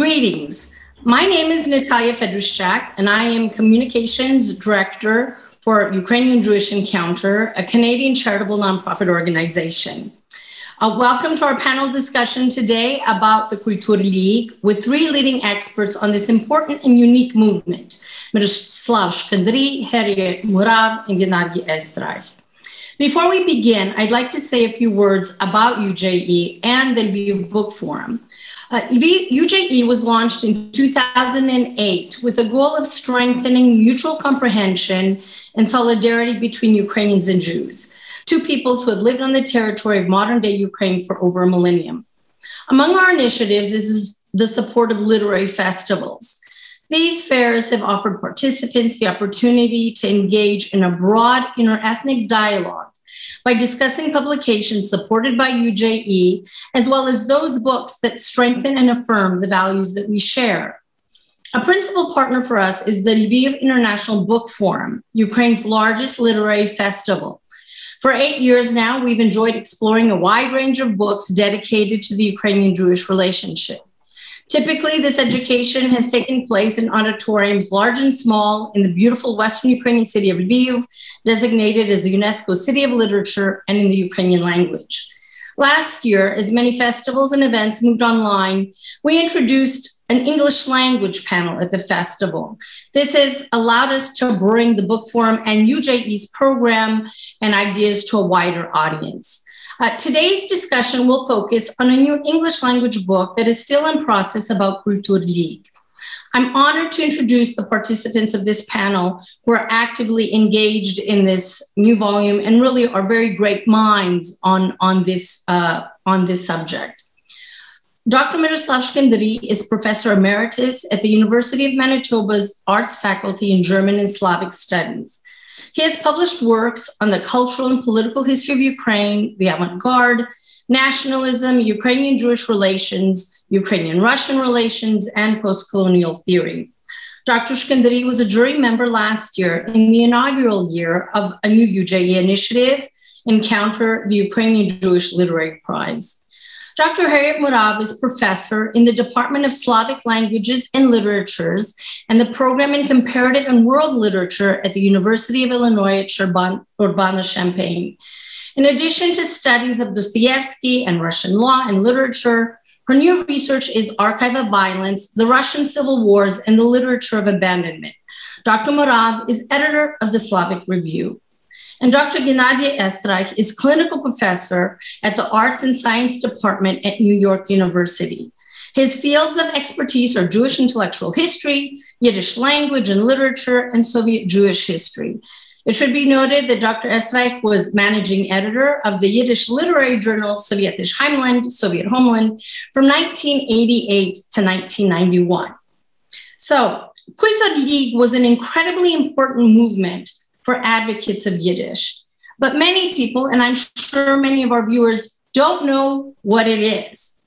Greetings. My name is Natalia Feduschak, and I am Communications Director for Ukrainian Jewish Encounter, a Canadian charitable nonprofit organization. Welcome to our panel discussion today about the Kultur-Lige with three leading experts on this important and unique movement, Myroslav, Shkandrij, Harriet, Murav, and Gennadiy Estriakh. Before we begin, I'd like to say a few words about UJE and the Lviv BookForum. UJE was launched in 2008 with the goal of strengthening mutual comprehension and solidarity between Ukrainians and Jews, two peoples who have lived on the territory of modern-day Ukraine for over a millennium. Among our initiatives is the support of literary festivals. These fairs have offered participants the opportunity to engage in a broad interethnic dialogue by discussing publications supported by UJE, as well as those books that strengthen and affirm the values that we share. A principal partner for us is the Lviv International Book Forum, Ukraine's largest literary festival. For 8 years now, we've enjoyed exploring a wide range of books dedicated to the Ukrainian-Jewish relationship. Typically, this education has taken place in auditoriums large and small in the beautiful Western Ukrainian city of Lviv, designated as the UNESCO City of Literature, and in the Ukrainian language. Last year, as many festivals and events moved online, we introduced an English language panel at the festival. This has allowed us to bring the Book Forum and UJE's program and ideas to a wider audience. Today's discussion will focus on a new English language book that is still in process about Kultur-Lige. I'm honored to introduce the participants of this panel who are actively engaged in this new volume and really are very great minds on this subject. Dr. Myroslav Shkandrij is Professor Emeritus at the University of Manitoba's Arts Faculty in German and Slavic Studies. He has published works on the cultural and political history of Ukraine, the avant-garde, nationalism, Ukrainian-Jewish relations, Ukrainian-Russian relations, and post-colonial theory. Dr. Shkandrij was a jury member last year in the inaugural year of a new UJE initiative, Encounter the Ukrainian Jewish Literary Prize. Dr. Harriet Murav is professor in the Department of Slavic Languages and Literatures and the program in Comparative and World Literature at the University of Illinois at Urbana-Champaign. In addition to studies of Dostoevsky and Russian law and literature, her new research is Archive of Violence, the Russian Civil Wars, and the Literature of Abandonment. Dr. Murav is editor of the Slavic Review. And Dr. Gennadiy Estriakh is clinical professor at the Arts and Science Department at New York University. His fields of expertise are Jewish intellectual history, Yiddish language and literature, and Soviet Jewish history. It should be noted that Dr. Estriakh was managing editor of the Yiddish literary journal Sovietisch Heimland, Soviet Homeland, from 1988 to 1991. So, Kultur-Lige was an incredibly important movement for advocates of Yiddish. But many people, and I'm sure many of our viewers, don't know what it is.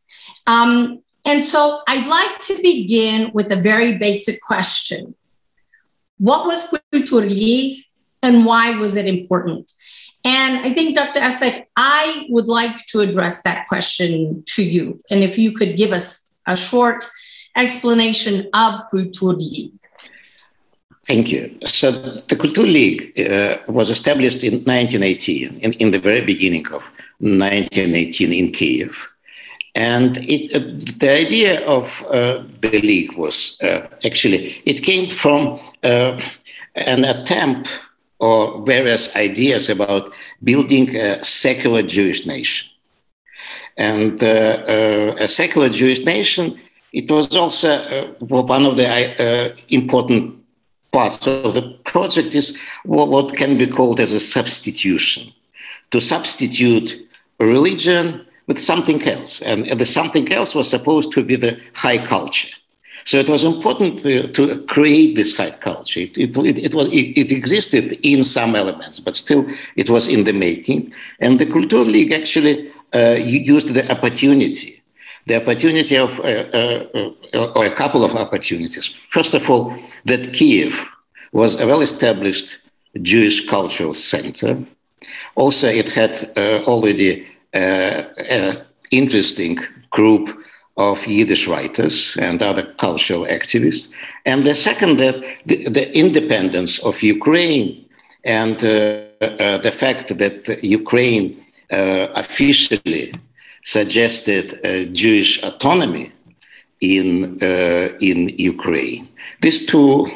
And so I'd like to begin with a very basic question. What was Kultur-Lige and why was it important? And I think, Dr. Estriakh, I would like to address that question to you. And if you could give us a short explanation of Kultur-Lige. Thank you. So the Kultur-Lige was established in 1918, in the very beginning of 1918 in Kyiv. And the idea of the League was actually, it came from an attempt or various ideas about building a secular Jewish nation. And a secular Jewish nation, it was also one of the important parts of the project is what can be called as a substitution, to substitute religion with something else. And the something else was supposed to be the high culture. So it was important to create this high culture. It existed in some elements, but still it was in the making. And the Kultur-Lige actually used the opportunity of, or a couple of opportunities. First of all, that Kyiv was a well-established Jewish cultural center. Also, it had already an interesting group of Yiddish writers and other cultural activists. And the second, that the independence of Ukraine and the fact that Ukraine officially suggested Jewish autonomy in Ukraine. These two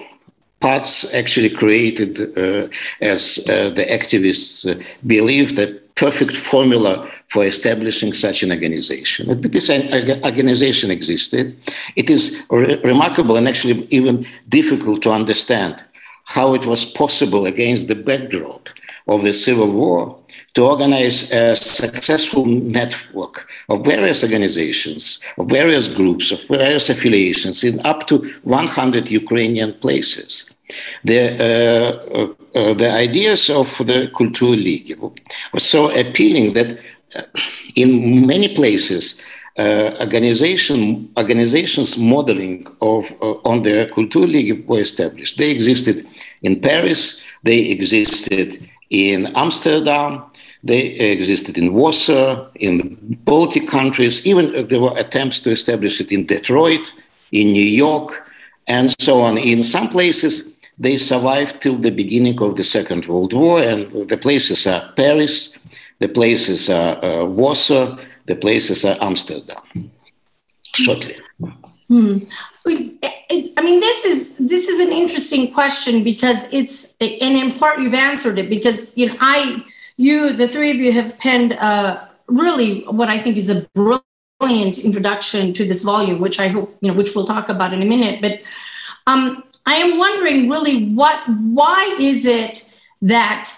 parts actually created, as the activists believe, the perfect formula for establishing such an organization. This organization existed. It is remarkable and actually even difficult to understand how it was possible against the backdrop of the Civil War to organize a successful network of various organizations, of various groups, of various affiliations in up to 100 Ukrainian places. The ideas of the Kultur-Lige were so appealing that in many places, organizations modeling on the Kultur-Lige were established. They existed in Paris, they existed in Amsterdam, they existed in Warsaw, in the Baltic countries, even there were attempts to establish it in Detroit, in New York, and so on. In some places, they survived till the beginning of the Second World War, and the places are Paris, the places are Warsaw, the places are Amsterdam. Shortly. I mean, this is an interesting question because it's, and in part you've answered it because, you know, the three of you have penned really what I think is a brilliant introduction to this volume, which I hope, you know, which we'll talk about in a minute. But I am wondering really why is it that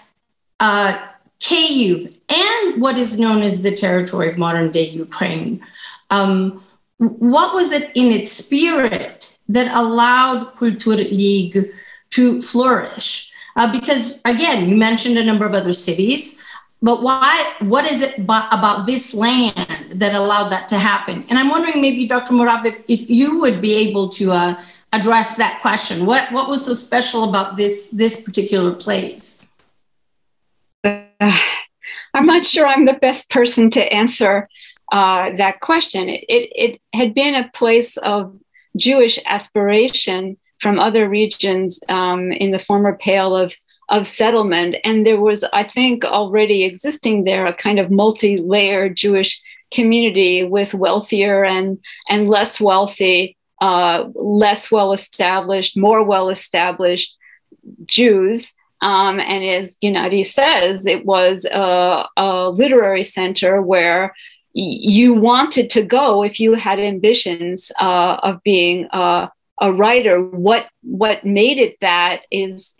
Kyiv and what is known as the territory of modern day Ukraine, what was it in its spirit that allowed Kultur-Lige to flourish? Because again, you mentioned a number of other cities, but what is it about this land that allowed that to happen? And I'm wondering maybe, Dr. Murav, if you would be able to address that question. What was so special about this particular place? I'm not sure I'm the best person to answer that question. It had been a place of Jewish aspiration from other regions in the former Pale of settlement. And there was, I think, already existing there a kind of multi-layered Jewish community with wealthier and less wealthy, less well-established, more well-established Jews. And as Gennadiy says, it was a literary center where you wanted to go if you had ambitions of being a writer. What made it that is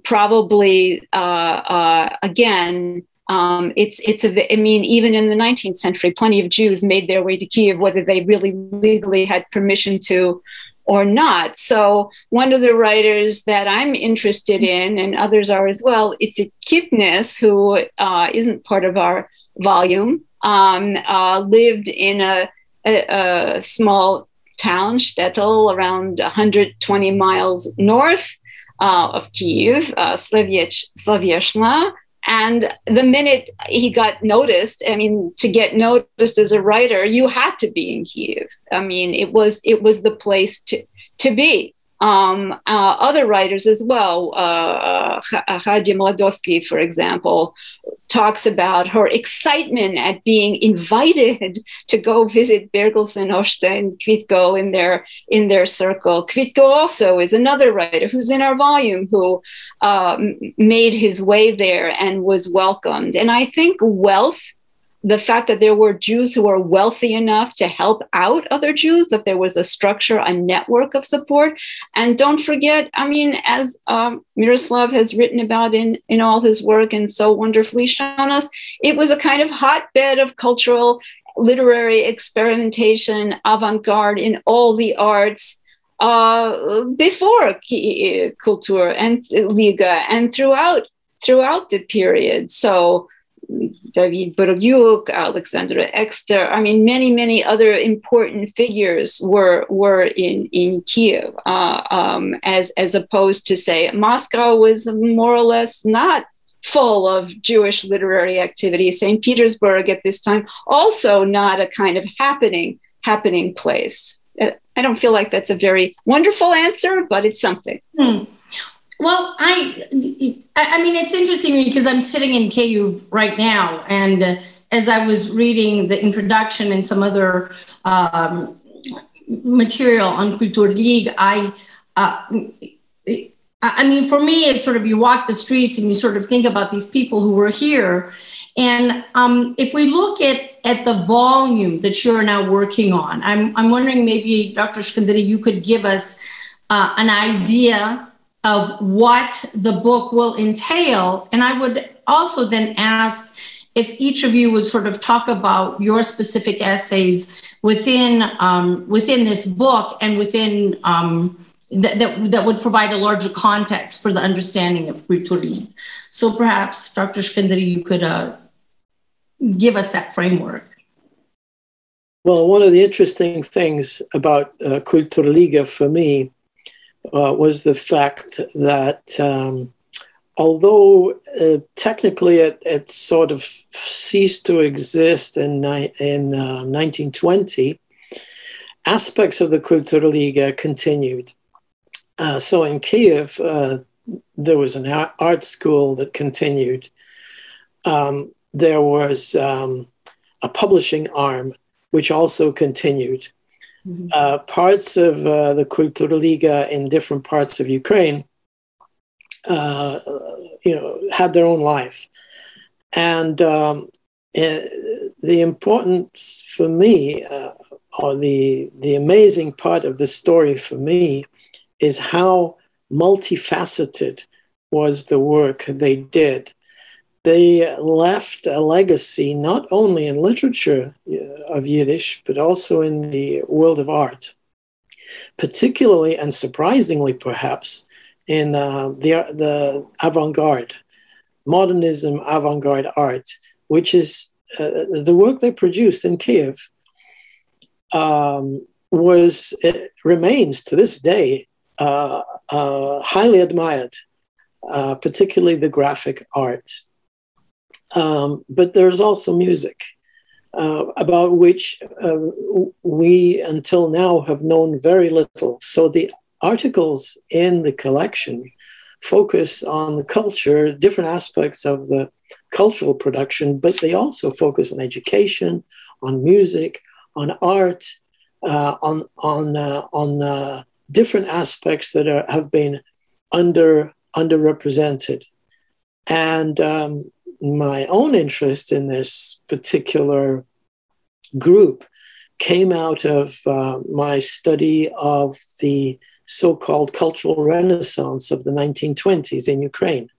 probably again. I mean, even in the 19th century, plenty of Jews made their way to Kyiv, whether they really legally had permission to or not. So one of the writers that I'm interested in, and others are as well, it's Kipnis, who isn't part of our volume, lived in a small town, shtetl, around 120 miles north of Kyiv, Slavyeshna. And the minute he got noticed, I mean, to get noticed as a writer, you had to be in Kyiv. I mean, it was the place to be. Other writers as well, Harriet Mladovsky, for example, talks about her excitement at being invited to go visit Bergelsen, Oshta, and Kvitko in their circle. Kvitko also is another writer who's in our volume who made his way there and was welcomed. And I think wealth, the fact that there were Jews who were wealthy enough to help out other Jews, that there was a structure, a network of support. And don't forget, I mean, as Myroslav has written about in all his work and so wonderfully shown us, it was a kind of hotbed of cultural, literary experimentation, avant-garde in all the arts before Kultur and Liga and throughout the period. So David Borodjuk, Alexandra Exter, I mean, many other important figures were in Kyiv, as opposed to, say, Moscow was more or less not full of Jewish literary activity. St. Petersburg at this time, also not a kind of happening happening place. I don't feel like that's a very wonderful answer, but it's something. Well, I mean, it's interesting because I'm sitting in Kyiv right now, and as I was reading the introduction and some other material on Kultur-Lige, I mean, for me, it's sort of you walk the streets and you sort of think about these people who were here. And if we look at the volume that you're now working on, I'm wondering maybe, Dr. Shkandrij, you could give us an idea of what the book will entail. And I would also then ask if each of you would sort of talk about your specific essays within this book and within that would provide a larger context for the understanding of Kultur-Lige. So perhaps, Dr. Shkandrij, you could give us that framework. Well, one of the interesting things about Kultur-Lige for me was the fact that although technically it sort of ceased to exist in 1920, aspects of the Kultur-Lige continued. So in Kyiv, there was an art school that continued. There was a publishing arm, which also continued. Parts of the Kultur-Lige in different parts of Ukraine, had their own life. And the importance for me, or the amazing part of the story for me, is how multifaceted was the work they did. They left a legacy not only in literature of Yiddish, but also in the world of art, particularly and surprisingly perhaps in the avant-garde, modernism avant-garde art, which is the work they produced in Kyiv, remains to this day highly admired, particularly the graphic art. But there's also music, about which we until now have known very little. So the articles in the collection focus on the culture, different aspects of the cultural production, but they also focus on education, on music, on art, on different aspects that have been underrepresented. And my own interest in this particular group came out of my study of the so-called cultural renaissance of the 1920s in Ukraine.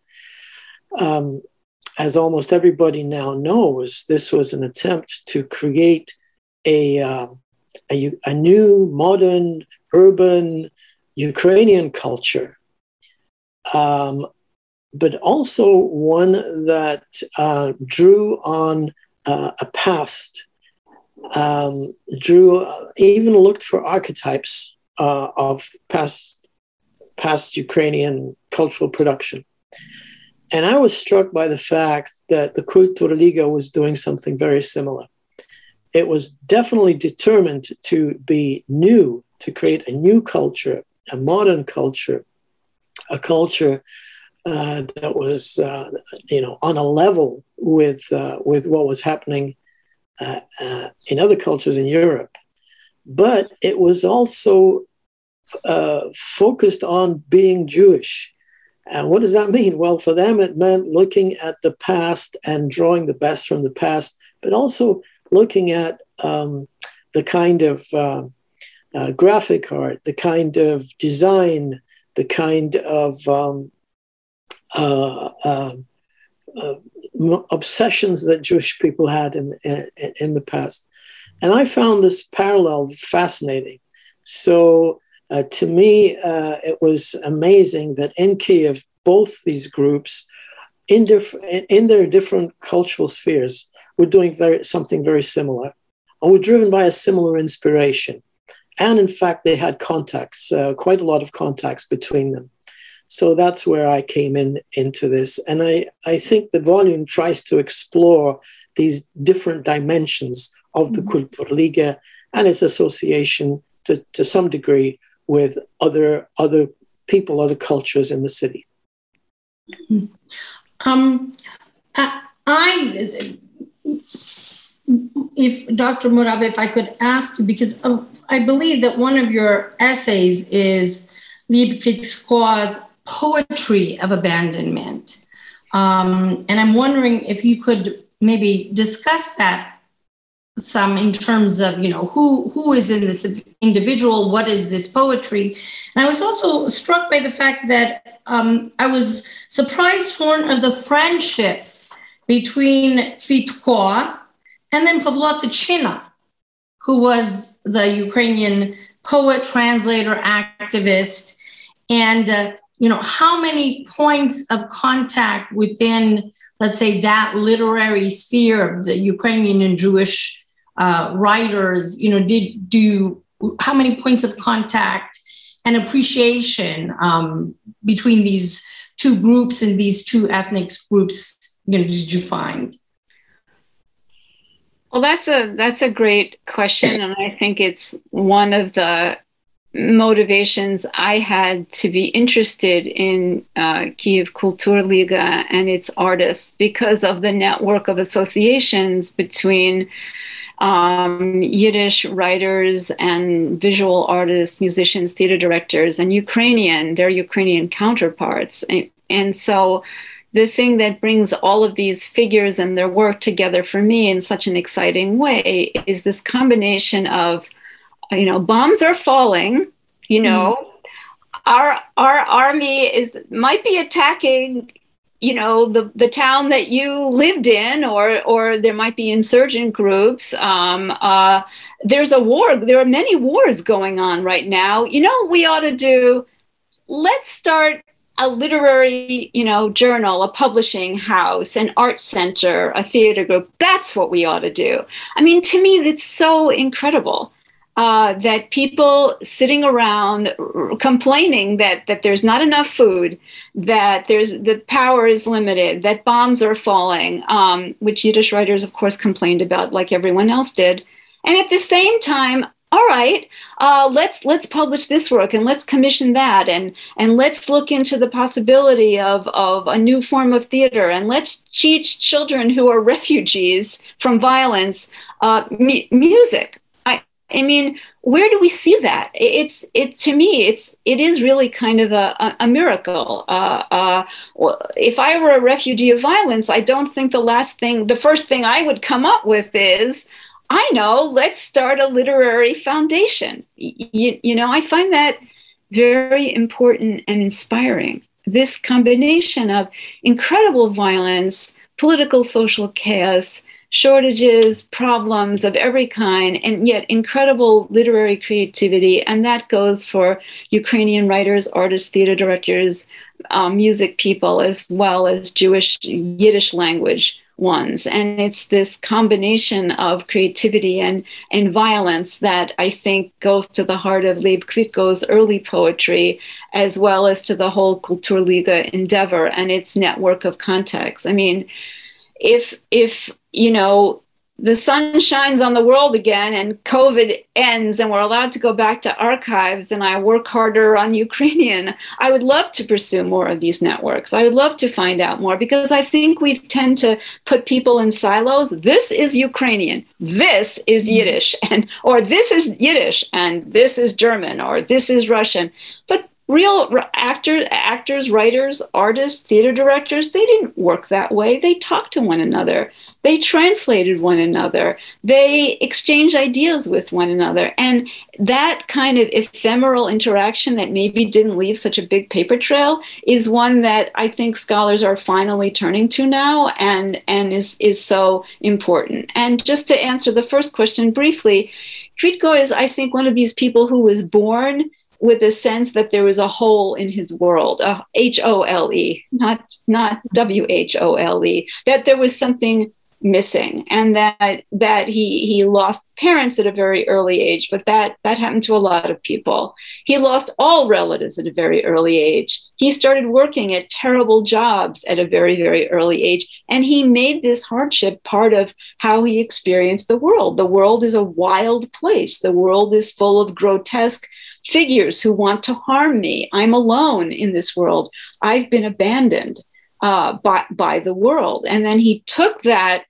As almost everybody now knows, this was an attempt to create a new, modern, urban Ukrainian culture, but also one that drew on a past, even looked for archetypes of past Ukrainian cultural production. And I was struck by the fact that the Kultur-Lige was doing something very similar. It was definitely determined to be new, to create a new culture, a modern culture, a culture that was, on a level with what was happening in other cultures in Europe. But it was also focused on being Jewish. And what does that mean? Well, for them, it meant looking at the past and drawing the best from the past, but also looking at the kind of graphic art, the kind of design, the kind of obsessions that Jewish people had in the past. And I found this parallel fascinating. So to me, it was amazing that in Kyiv, both these groups, in their different cultural spheres, were doing something very similar, or were driven by a similar inspiration. And in fact, they had contacts, quite a lot of contacts between them. So that's where I came into this. And I think the volume tries to explore these different dimensions of the Kultur-Lige and its association to some degree with other people, other cultures in the city. If Dr. Murav, if I could ask you, because I believe that one of your essays is Lviv Feduschak's poetry of abandonment. And I'm wondering if you could maybe discuss that some in terms of, you know, who is in this individual, what is this poetry? And I was also struck by the fact that I was surprised to learn of the friendship between Feduschak and then Pavlo Tychina, who was the Ukrainian poet, translator, activist, and you know, how many points of contact within, let's say, that literary sphere of the Ukrainian and Jewish writers, you know, how many points of contact and appreciation between these two groups and these two ethnic groups, you know, did you find? Well, that's a great question, and I think it's one of the motivations I had to be interested in Kyiv Kultur-Lige and its artists, because of the network of associations between Yiddish writers and visual artists, musicians, theater directors, and their Ukrainian counterparts. And so the thing that brings all of these figures and their work together for me in such an exciting way is this combination of, you know, bombs are falling, you know, our army might be attacking, you know, the town that you lived in, or there might be insurgent groups. There's a war. There are many wars going on right now. You know what we ought to do? Let's start a literary, you know, journal, a publishing house, an art center, a theater group. That's what we ought to do. I mean, to me, that's so incredible. That people sitting around complaining that there's not enough food, that the power is limited, that bombs are falling, which Yiddish writers, of course, complained about like everyone else did. And at the same time, all right, let's publish this work and let's commission that, and let's look into the possibility of a new form of theater, and let's teach children who are refugees from violence music. I mean, where do we see that? To me, it is really kind of a miracle. If I were a refugee of violence, I don't think the first thing I would come up with is, I know, let's start a literary foundation. You know, I find that very important and inspiring. This combination of incredible violence, political, social chaos, shortages, problems of every kind, and yet incredible literary creativity. And that goes for Ukrainian writers, artists, theater directors, music people, as well as Jewish, Yiddish language ones. And it's this combination of creativity and violence that I think goes to the heart of Leib Kvitko's early poetry, as well as to the whole Kultur-Lige endeavor and its network of contexts. I mean, if you know, the sun shines on the world again and COVID ends and we're allowed to go back to archives and I work harder on Ukrainian, I would love to pursue more of these networks. I would love to find out more, because I think we tend to put people in silos. This is Ukrainian, this is Yiddish, or this is Yiddish and this is German, or this is Russian. But real actors, writers, artists, theater directors, they didn't work that way. They talked to one another. They translated one another. They exchanged ideas with one another. And that kind of ephemeral interaction that maybe didn't leave such a big paper trail is one that I think scholars are finally turning to now, and is so important. And just to answer the first question briefly, Kvitko is, I think, one of these people who was born with a sense that there was a hole in his world, H-O-L-E, not W-H-O-L-E, that there was something missing, and that he lost parents at a very early age, but that happened to a lot of people. He lost all relatives at a very early age. He started working at terrible jobs at a very, very early age, and he made this hardship part of how he experienced the world. The world is a wild place. The world is full of grotesque figures who want to harm me. I'm alone in this world. I've been abandoned by the world. And then he took that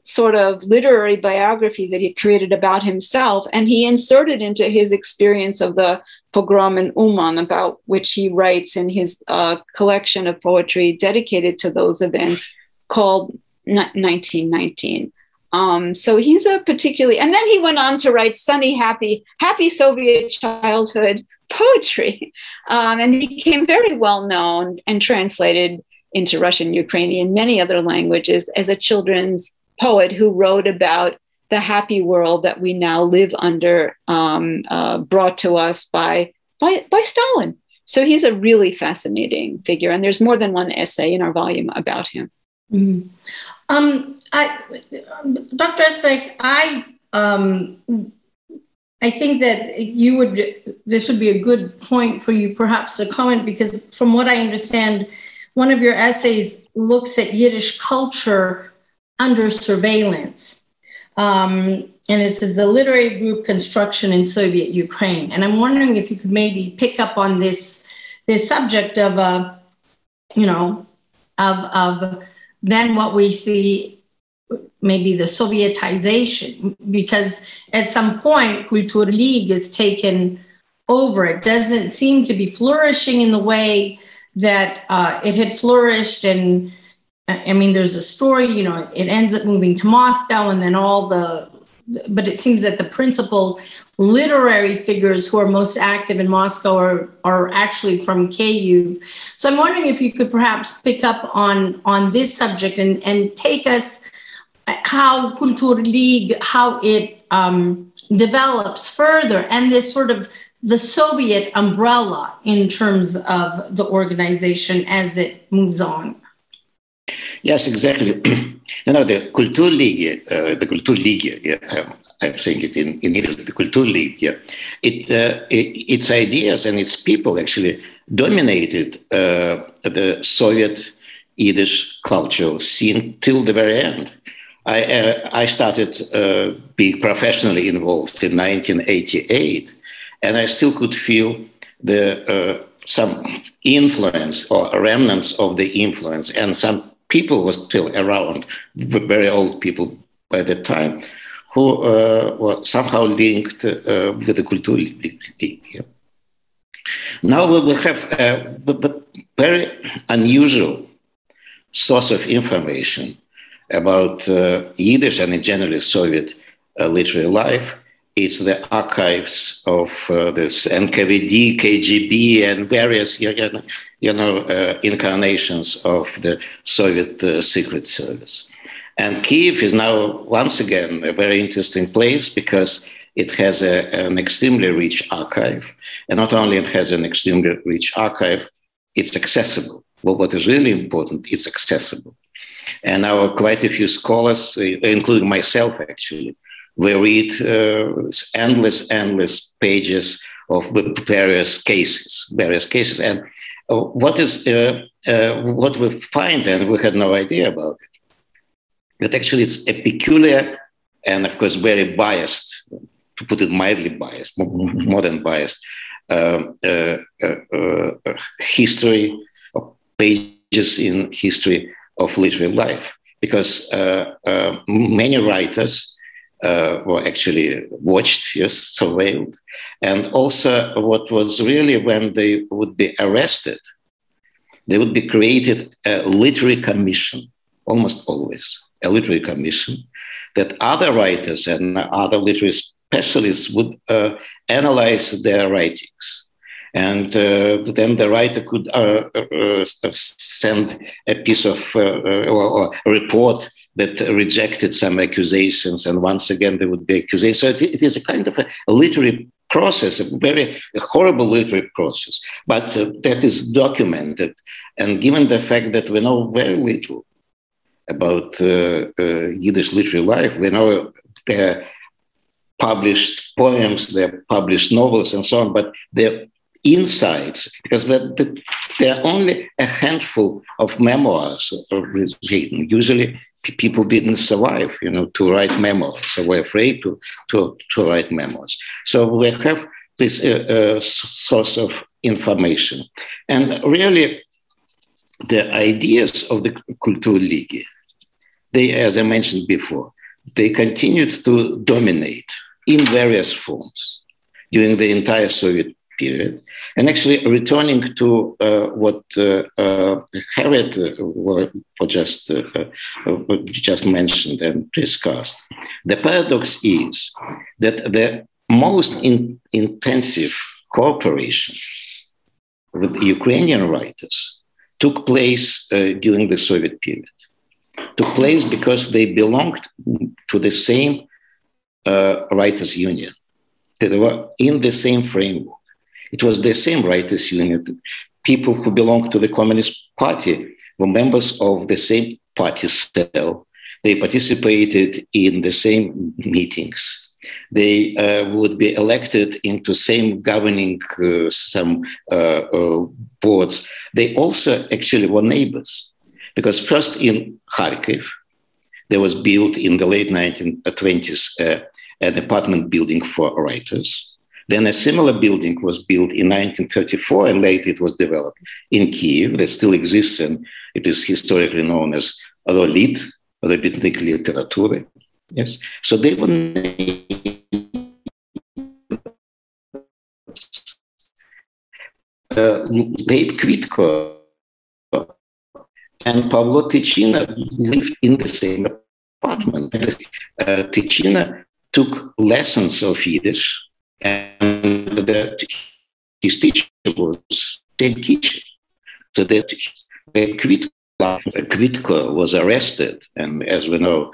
sort of literary biography that he created about himself, and he inserted into his experience of the pogrom in Uman, about which he writes in his collection of poetry dedicated to those events, called 1919. So he's a particularly, and then he went on to write sunny, happy Soviet childhood poetry, and he became very well known and translated into Russian, Ukrainian, many other languages as a children's poet who wrote about the happy world that we now live under, brought to us by Stalin. So he's a really fascinating figure, and there's more than one essay in our volume about him. Mm-hmm. Dr. Estriakh, I think that this would be a good point for you perhaps to comment, because from what I understand, one of your essays looks at Yiddish culture under surveillance. And it says the literary group construction in Soviet Ukraine. And I'm wondering if you could maybe pick up on this subject of, of then what we see, maybe the Sovietization, because at some point, Kultur-Lige is taken over. It doesn't seem to be flourishing in the way that it had flourished. And I mean, there's a story, it ends up moving to Moscow, and then but it seems that the principal literary figures who are most active in Moscow are actually from Kyiv. So I'm wondering if you could perhaps pick up on this subject and take us how Kultur-Lige, how it develops further, and this sort of the Soviet umbrella in terms of the organization as it moves on. Yes, exactly. The Kultur-Lige, I'm saying it in English, the Kultur-Lige, its ideas and its people actually dominated the Soviet Yiddish cultural scene till the very end. I started being professionally involved in 1988, and I still could feel some influence or remnants of the influence, and some people were still around, very old people by that time, who were somehow linked with the Kultur-Lige. Now we will have a very unusual source of information about Yiddish and in general Soviet literary life. It's the archives of this NKVD, KGB, and various, incarnations of the Soviet Secret Service. And Kyiv is now, once again, a very interesting place because it has an extremely rich archive. And not only it has an extremely rich archive, it's accessible. Well, what is really important, it's accessible. And now quite a few scholars, including myself, actually, we read endless pages of various cases. And what we find, and we had no idea about it, that actually it's a peculiar and, of course, very biased, to put it mildly biased, more than biased, history, of pages in history of literary life, because many writers were actually watched, surveilled. And also what was really, when they would be arrested, they would be created a literary commission, almost always, a literary commission, that other writers and other literary specialists would analyze their writings. And then the writer could send a piece of or a report that rejected some accusations, and once again there would be accusations. So it is a kind of a literary process, a horrible literary process, but that is documented. And given the fact that we know very little about Yiddish literary life. We know there published poems, there published novels and so on, but the insights, because there are only a handful of memoirs written. Usually people didn't survive, to write memoirs, so we're afraid to write memoirs. So we have this source of information. And really, the ideas of the Kultur-Lige, they, as I mentioned before, they continued to dominate in various forms during the entire Soviet period. And actually returning to what Harriet just mentioned and discussed, the paradox is that the most intensive cooperation with Ukrainian writers took place during the Soviet period. Took place because they belonged to the same writers' union. They were in the same framework. It was the same writers' union. People who belonged to the Communist Party were members of the same party cell. They participated in the same meetings. They would be elected into same governing boards. They also actually were neighbors, because first in Kharkiv, there was built in the late 1920s an apartment building for writers. Then a similar building was built in 1934, and later it was developed in Kyiv, that still exists, and it is historically known as Rolit, Робітник літератури. Yes. So they were Leib Kvitko and Pavlo Tychina lived in the same apartment. Tychina took lessons of Yiddish, and his teacher was the same teacher. So that Kvitko was arrested, and as we know,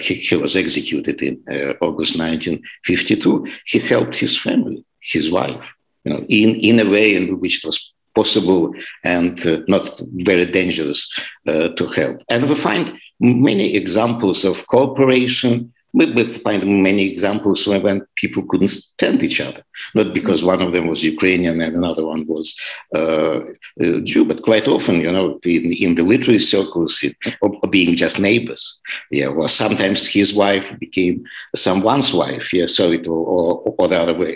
he was executed in August 1952. He helped his family, his wife, in a way in which it was possible and not very dangerous to help. And we find many examples of cooperation. We find many examples when people couldn't stand each other, not because one of them was Ukrainian and another one was Jew, but quite often, in the literary circles, being just neighbors. Yeah, well, sometimes his wife became someone's wife. Yeah, so it or the other way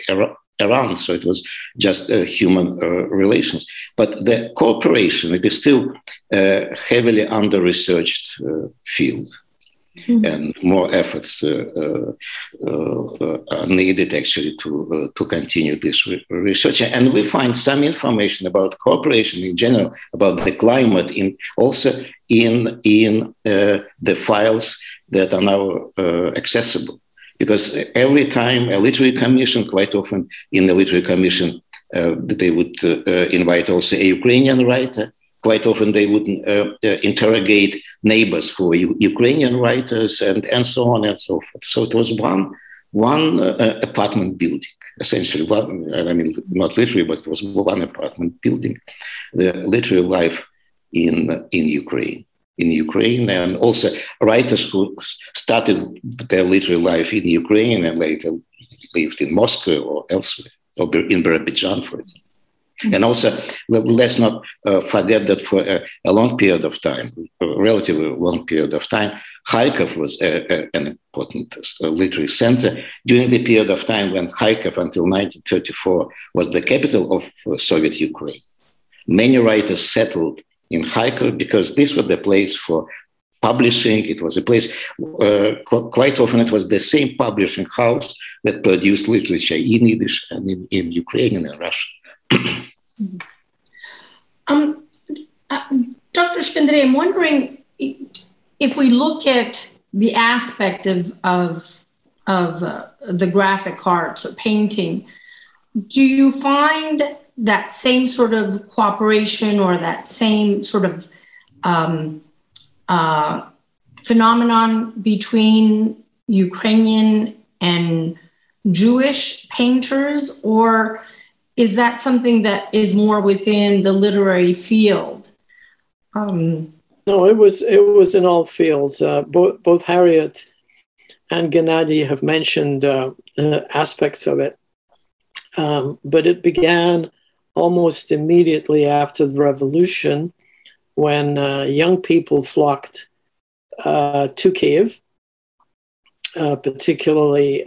around. So it was just human relations. But the cooperation, it is still a heavily under-researched field. Mm-hmm. And more efforts are needed actually to continue this research. And we find some information about cooperation in general, about the climate, also in the files that are now accessible. Because every time a literary commission, quite often in the literary commission, they would invite also a Ukrainian writer. Quite often they would interrogate neighbors who were Ukrainian writers and so on and so forth. So it was one apartment building, essentially. Not literally, but it was one apartment building. The literary life in Ukraine. And also writers who started their literary life in Ukraine and later lived in Moscow or elsewhere, or in Birobidzhan, for example. And also, let's not forget that for a long period of time, a relatively long period of time, Kharkiv was an important literary center. During the period of time when Kharkiv, until 1934, was the capital of Soviet Ukraine, many writers settled in Kharkiv because this was the place for publishing. It was a place, quite often it was the same publishing house that produced literature in Yiddish and in Ukrainian and Russian. Dr. Shkandrij, I'm wondering if we look at the aspect of the graphic arts or painting, do you find that same sort of cooperation or that same sort of phenomenon between Ukrainian and Jewish painters, or is that something that is more within the literary field? No, it was in all fields. Both Harriet and Gennadiy have mentioned aspects of it, but it began almost immediately after the revolution, when young people flocked to Kiev, particularly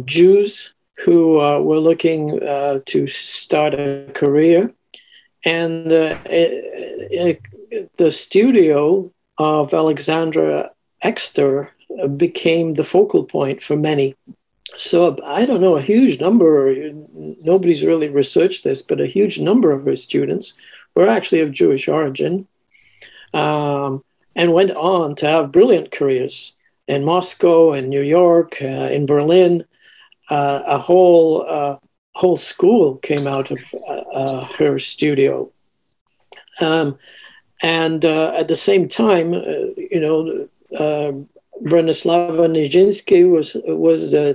Jews who were looking to start a career. And the studio of Alexandra Exter became the focal point for many. So I don't know, a huge number, nobody's really researched this, but a huge number of her students were actually of Jewish origin, and went on to have brilliant careers in Moscow, in New York, in Berlin. A whole school came out of her studio. And at the same time, Bronislava Nijinsky was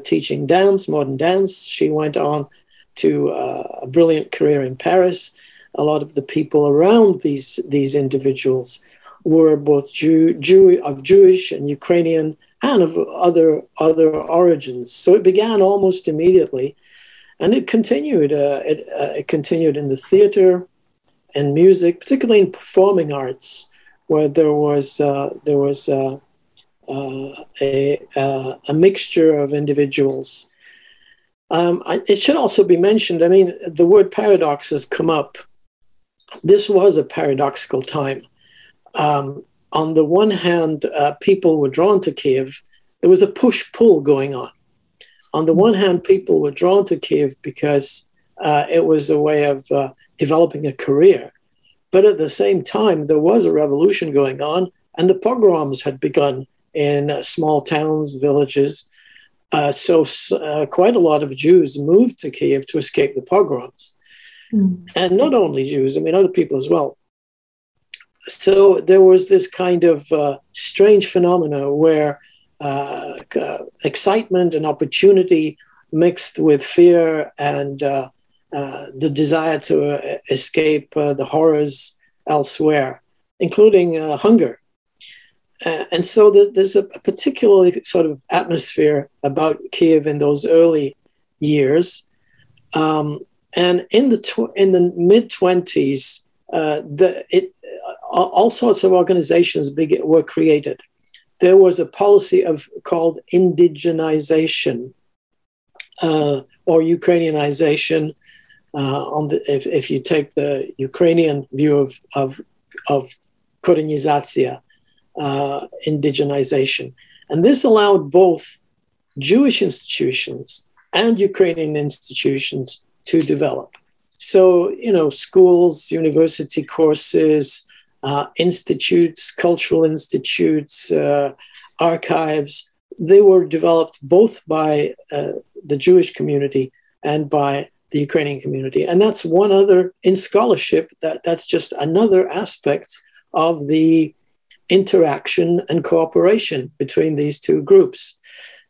teaching dance, modern dance. She went on to a brilliant career in Paris. A lot of the people around these individuals were both of Jewish and Ukrainian and of other origins. So it began almost immediately, and it continued. It continued in the theater and music, particularly in performing arts, where there was a mixture of individuals. It should also be mentioned, I mean, the word paradox has come up. This was a paradoxical time. On the one hand, people were drawn to Kiev. There was a push-pull going on. On the one hand, people were drawn to Kiev because it was a way of developing a career. But at the same time, there was a revolution going on, and the pogroms had begun in small towns, villages. So quite a lot of Jews moved to Kiev to escape the pogroms. And not only Jews, I mean, other people as well. So there was this kind of strange phenomena where excitement and opportunity mixed with fear and the desire to escape the horrors elsewhere, including hunger. And so there's a particularly sort of atmosphere about Kiev in those early years. And in the mid-20s, all sorts of organizations were created. There was a policy called indigenization or Ukrainianization. If you take the Ukrainian view of korenizatsiya, indigenization. And this allowed both Jewish institutions and Ukrainian institutions to develop. So, schools, university courses, institutes, cultural institutes, archives, they were developed both by the Jewish community and by the Ukrainian community. And that's one other, in scholarship, that's just another aspect of the interaction and cooperation between these two groups.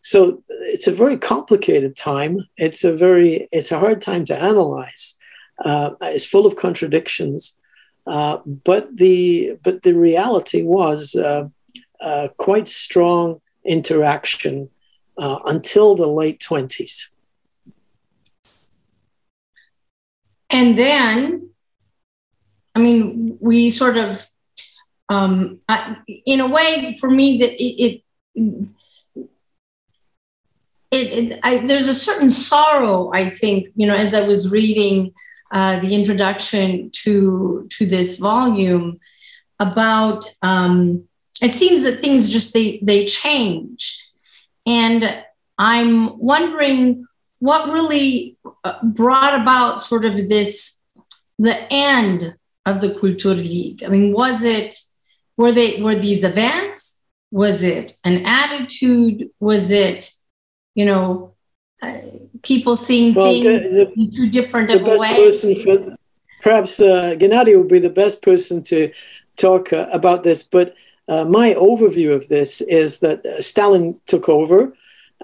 So it's a very complicated time. It's a hard time to analyze. It's full of contradictions, but the reality was quite strong interaction until the late 20s. And then, I mean, we sort of, in a way, for me, that there's a certain sorrow, I think, as I was reading the introduction to this volume about, it seems that things just, they changed. And I'm wondering what really brought about sort of the end of the Kultur-Lige. I mean, were these events? Was it an attitude? Was it, people seeing things in two different ways? Perhaps Gennadiy would be the best person to talk about this, but my overview of this is that Stalin took over,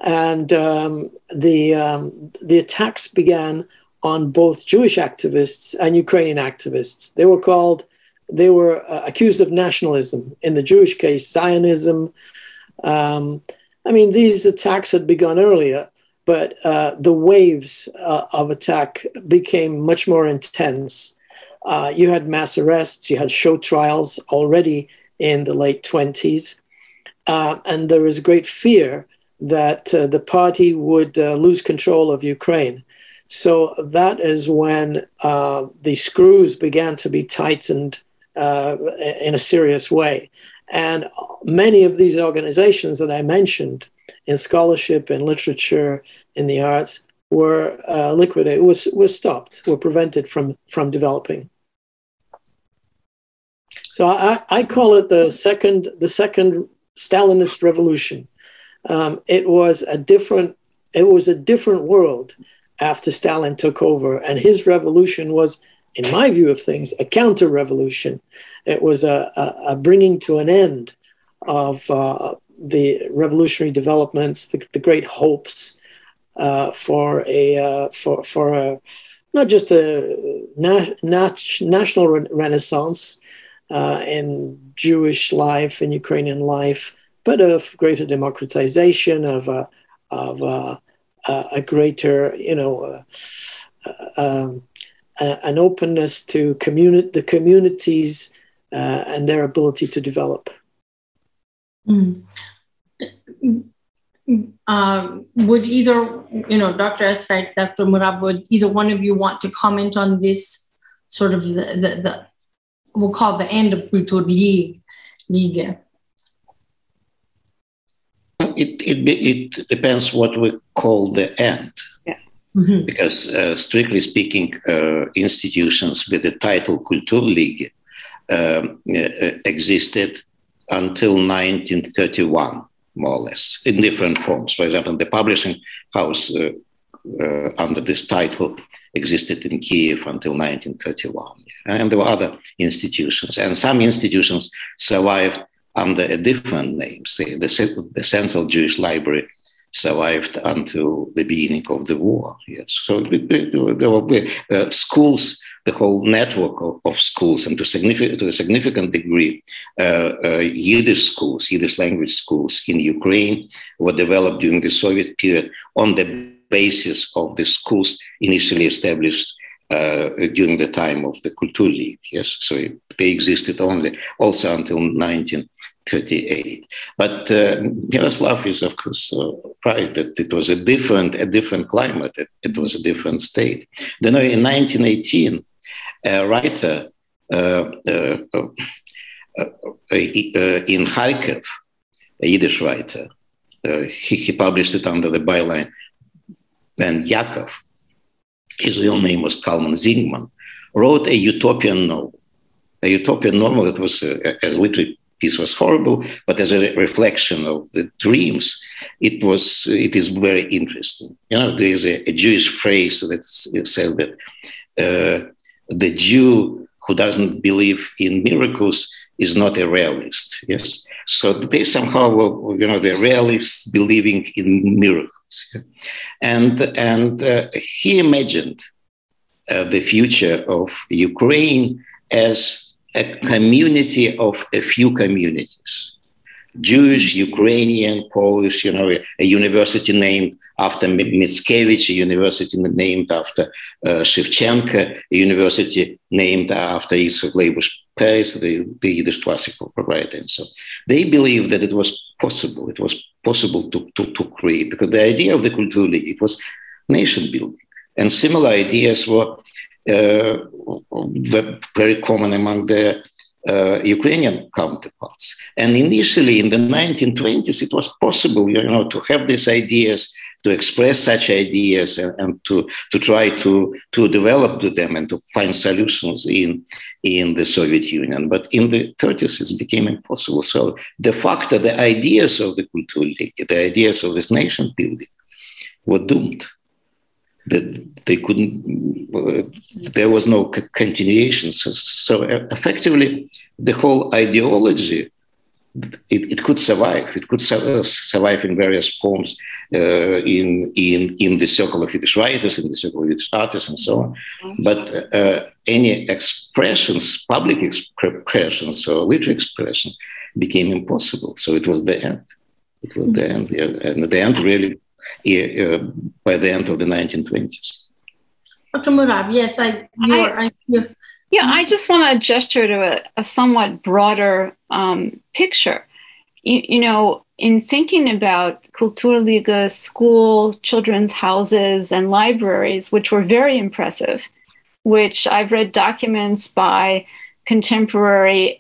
and the attacks began on both Jewish activists and Ukrainian activists. They were called they were accused of nationalism. In the Jewish case, Zionism. I mean, these attacks had begun earlier, but the waves of attack became much more intense. You had mass arrests, you had show trials already in the late 1920s, and there was great fear that the party would lose control of Ukraine. So that is when the screws began to be tightened in a serious way. And many of these organizations that I mentioned in scholarship, in literature, in the arts, were liquidated, were stopped, were prevented from developing. So I call it the second Stalinist revolution. It was a different world after Stalin took over, and his revolution was, in my view of things, a counter-revolution. It was a bringing to an end of the revolutionary developments, the great hopes for not just a national renaissance in Jewish life and Ukrainian life, but of greater democratization, of a greater, an openness to the communities and their ability to develop. Would either, Dr. Estriakh, Dr. Murav, would either one of you want to comment on this sort of the we'll call the end of Kultur-Lige? It depends what we call the end. Yeah. Mm-hmm. Because strictly speaking, institutions with the title Kultur-Lige existed until 1931, more or less, in different forms. For example, the publishing house under this title existed in Kiev until 1931. And there were other institutions, and some institutions survived under a different name. Say the Central Jewish Library survived until the beginning of the war. Yes, so there were schools, the whole network of schools, and to a significant degree, Yiddish schools, Yiddish language schools in Ukraine were developed during the Soviet period on the basis of the schools initially established during the time of the Kultur-Lige. Yes, so they existed also until 1938. But Myroslav is, of course, right that it was a different climate. It was a different state. In 1918, a writer in Kharkiv, a Yiddish writer, he published it under the byline Ben Yaakov. His real name was Kalman Zingman, wrote a utopian novel. A utopian novel that was, as a literary piece, was horrible, but as a reflection of the dreams, it is very interesting. There is a Jewish phrase that says that the Jew who doesn't believe in miracles is not a realist. Yes, so they somehow were, the realists believing in miracles. And he imagined the future of Ukraine as a community of a few communities: Jewish, Ukrainian, Polish. A university named after Mickiewicz, a university named after Shevchenko, a university named after Yitzhak Leibush Peretz, the Yiddish classical writer. And so they believed that it was possible. It was possible to create, because the idea of the Kultur-Lige, it was nation building, and similar ideas were very common among the Ukrainian counterparts. And initially in the 1920s, it was possible, to have these ideas, to express such ideas, and to try to develop them and to find solutions in the Soviet Union. But in the 30s, it became impossible. So de facto, the ideas of the Kultur-Lige, the ideas of this nation building, were doomed. That they couldn't, there was no continuation. So effectively, the whole ideology it could survive. It could survive in various forms in the circle of Yiddish writers, in the circle of Yiddish artists, and so on. But any expressions, public expressions or literary expression, became impossible. So it was the end. It was the end, and the end really by the end of the 1920s. Dr. Murav, yes, I just want to gesture to a somewhat broader picture. You know, in thinking about Kultur-Lige, school, children's houses, and libraries, which were very impressive, which I've read documents by contemporary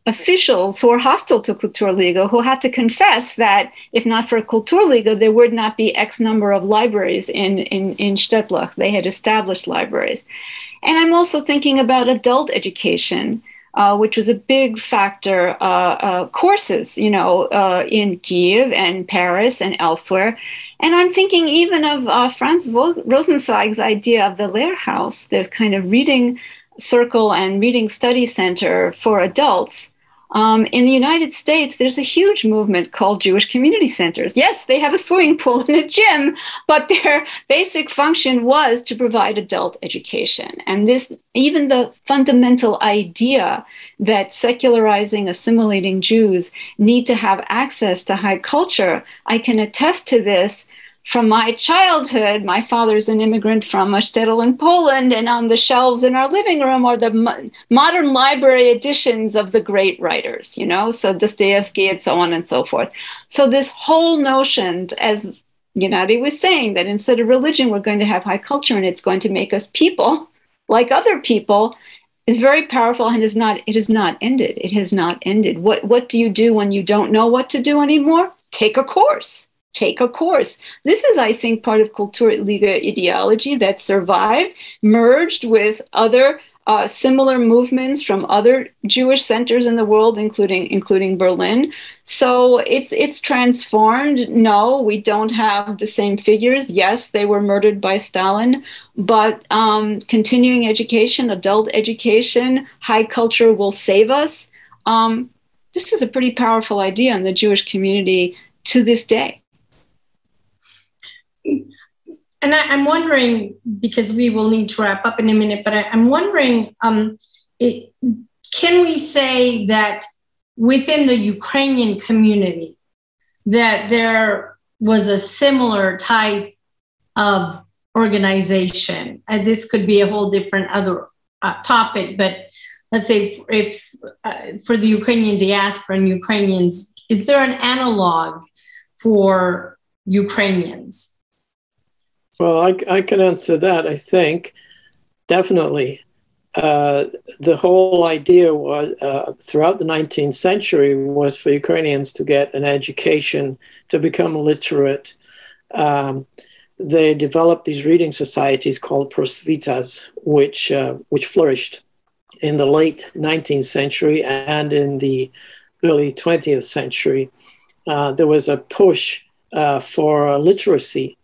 officials who are hostile to Kultur-Lige, who had to confess that if not for Kultur-Lige, there would not be X number of libraries in Shtetl. They had established libraries. And I'm also thinking about adult education, which was a big factor, courses, you know, in Kiev and Paris and elsewhere. And I'm thinking even of Franz Rosenzweig's idea of the Lehrhaus, the kind of reading circle and reading study center for adults. In the United States, there's a huge movement called Jewish community centers. Yes, they have a swimming pool and a gym, but their basic function was to provide adult education. And this, even the fundamental idea that secularizing, assimilating Jews need to have access to high culture, I can attest to this from my childhood. My father's an immigrant from a shtetl in Poland, and on the shelves in our living room are the modern library editions of the great writers, you know, so Dostoevsky and so on and so forth. So this whole notion, as Gennadiy was saying, that instead of religion, we're going to have high culture and it's going to make us people like other people, is very powerful and it has not ended. It has not ended. What do you do when you don't know what to do anymore? Take a course. Take a course. This is, I think, part of Kultur-Lige ideology that survived, merged with other similar movements from other Jewish centers in the world, including Berlin. So it's transformed. No, we don't have the same figures. Yes, they were murdered by Stalin, but continuing education, adult education, high culture will save us. This is a pretty powerful idea in the Jewish community to this day. And I'm wondering, because we will need to wrap up in a minute, but I'm wondering, can we say that within the Ukrainian community that there was a similar type of organization? And this could be a whole different other topic, but let's say if for the Ukrainian diaspora and Ukrainians, is there an analog for Ukrainians? Well, I can answer that, I think. Definitely. The whole idea was, throughout the 19th century, was for Ukrainians to get an education, to become literate. They developed these reading societies called prosvitas, which flourished in the late 19th century and in the early 20th century. There was a push for literacy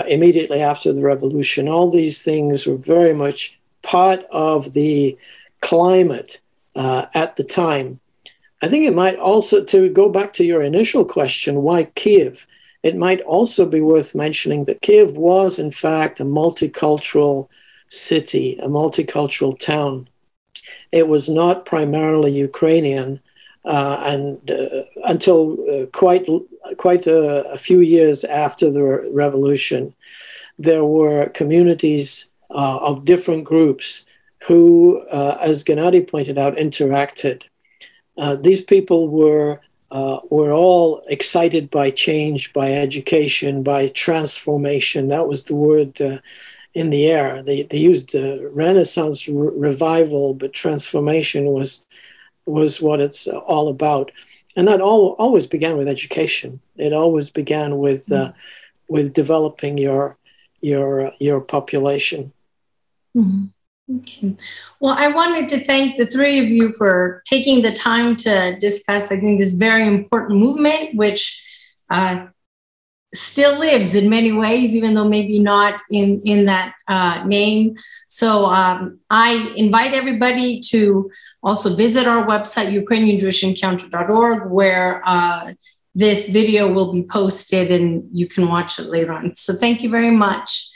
immediately after the revolution. All these things were very much part of the climate at the time. I think it might also, to go back to your initial question, why Kiev? It might also be worth mentioning that Kiev was, in fact, a multicultural city, a multicultural town. It was not primarily Ukrainian, until quite a few years after the revolution. There were communities of different groups who, as Gennadiy pointed out, interacted. These people were all excited by change, by education, by transformation. That was the word in the air. They used Renaissance revival, but transformation was what it's all about. And that always began with education. It always began with developing your population. Mm-hmm. Okay. Well, I wanted to thank the three of you for taking the time to discuss, I think, this very important movement, which still lives in many ways, even though maybe not in that name. So I invite everybody to also visit our website, ukrainianjewishencounter.org, where this video will be posted and you can watch it later on. So thank you very much.